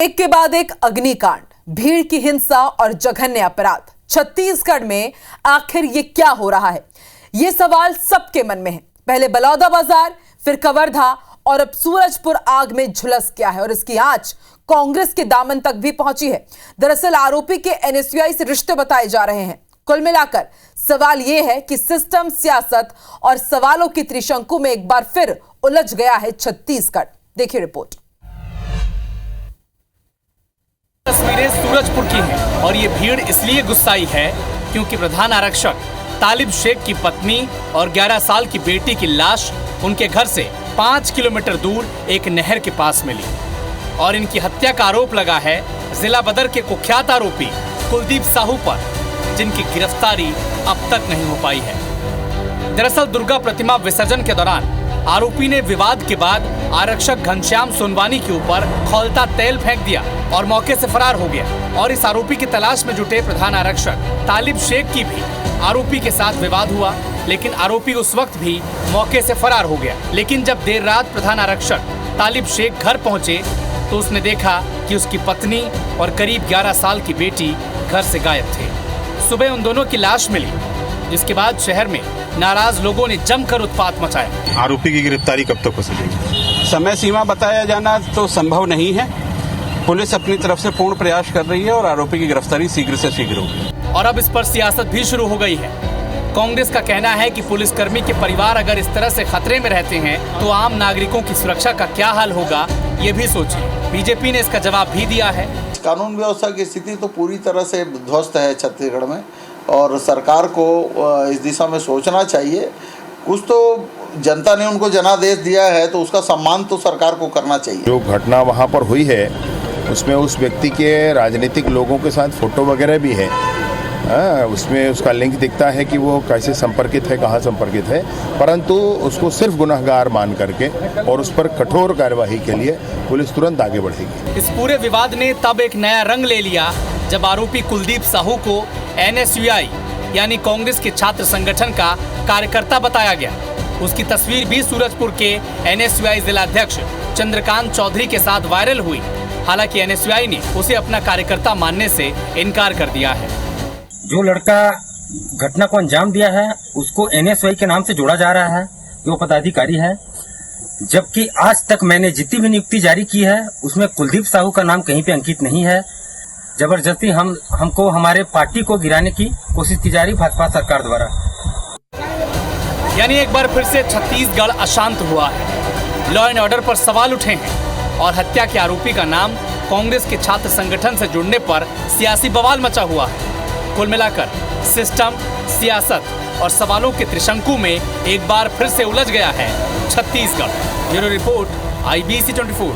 एक के बाद एक अग्निकांड, भीड़ की हिंसा और जघन्य अपराध। छत्तीसगढ़ में आखिर ये क्या हो रहा है, ये सवाल सबके मन में है। पहले बलौदाबाजार, फिर कवर्धा और अब सूरजपुर आग में झुलस गया है और इसकी आंच कांग्रेस के दामन तक भी पहुंची है। दरअसल आरोपी के एनएसयूआई से रिश्ते बताए जा रहे हैं। कुल मिलाकर सवाल यह है कि सिस्टम, सियासत और सवालों की त्रिशंकु में एक बार फिर उलझ गया है छत्तीसगढ़। देखिए रिपोर्ट। तस्वीरें सूरजपुर की हैं और ये भीड़ इसलिए गुस्साई है क्योंकि प्रधान आरक्षक तालिब शेख की पत्नी और 11 साल की बेटी की लाश उनके घर से 5 किलोमीटर दूर एक नहर के पास मिली और इनकी हत्या का आरोप लगा है जिला बदर के कुख्यात आरोपी कुलदीप साहू पर, जिनकी गिरफ्तारी अब तक नहीं हो पाई है। दरअसल दुर्गा प्रतिमा विसर्जन के दौरान आरोपी ने विवाद के बाद आरक्षक घनश्याम सोनवानी के ऊपर खौलता तेल फेंक दिया और मौके से फरार हो गया। और इस आरोपी की तलाश में जुटे प्रधान आरक्षक तालिब शेख की भी आरोपी के साथ विवाद हुआ, लेकिन आरोपी उस वक्त भी मौके से फरार हो गया। लेकिन जब देर रात प्रधान आरक्षक तालिब शेख घर पहुंचे तो उसने देखा कि उसकी पत्नी और करीब 11 साल की बेटी घर से गायब थे। सुबह उन दोनों की लाश मिली, जिसके बाद शहर में नाराज लोगों ने जमकर उत्पात मचाया। आरोपी की गिरफ्तारी कब तक हो सकेगी? समय सीमा बताया जाना तो संभव नहीं है। पुलिस अपनी तरफ से पूर्ण प्रयास कर रही है और आरोपी की गिरफ्तारी शीघ्र से शीघ्र होगी। और अब इस पर सियासत भी शुरू हो गई है। कांग्रेस का कहना है कि पुलिसकर्मी के परिवार अगर इस तरह से खतरे में रहते हैं तो आम नागरिकों की सुरक्षा का क्या हाल होगा, ये भी सोचिए। बीजेपी ने इसका जवाब भी दिया है। कानून व्यवस्था की स्थिति तो पूरी तरह से ध्वस्त है छत्तीसगढ़ में और सरकार को इस दिशा में सोचना चाहिए। कुछ तो जनता ने उनको जनादेश दिया है तो उसका सम्मान तो सरकार को करना चाहिए। जो घटना वहाँ पर हुई है उसमें उस व्यक्ति के राजनीतिक लोगों के साथ फोटो वगैरह भी है। उसमें उसका लिंक दिखता है कि वो कैसे संपर्कित है, कहाँ संपर्कित है, परंतु उसको सिर्फ गुनहगार मान करके और उस पर कठोर कार्यवाही के लिए पुलिस तुरंत आगे बढ़ेगी। इस पूरे विवाद ने तब एक नया रंग ले लिया जब आरोपी कुलदीप साहू को एनएसयूआई यानी कांग्रेस के छात्र संगठन का कार्यकर्ता बताया गया। उसकी तस्वीर भी सूरजपुर के एनएसयूआई जिला अध्यक्ष चंद्रकांत चौधरी के साथ वायरल हुई। हालांकि एनएसयूआई ने उसे अपना कार्यकर्ता मानने से इनकार कर दिया है। जो लड़का घटना को अंजाम दिया है उसको एनएसयूआई के नाम से जोड़ा जा रहा है, वो पदाधिकारी है, जबकि आज तक मैंने जितनी भी नियुक्ति जारी की है उसमें कुलदीप साहू का नाम कहीं पे अंकित नहीं है। जबरदस्ती हमको हमारे पार्टी को गिराने की कोशिश की जा रही भाजपा सरकार द्वारा। यानी एक बार फिर से छत्तीसगढ़ अशांत हुआ है। लॉ एंड ऑर्डर पर सवाल उठे हैं और हत्या के आरोपी का नाम कांग्रेस के छात्र संगठन से जुड़ने पर सियासी बवाल मचा हुआ है। कुल मिलाकर सिस्टम, सियासत और सवालों के त्रिशंकु में एक बार फिर से उलझ गया है छत्तीसगढ़। Bureau report, IBC 24।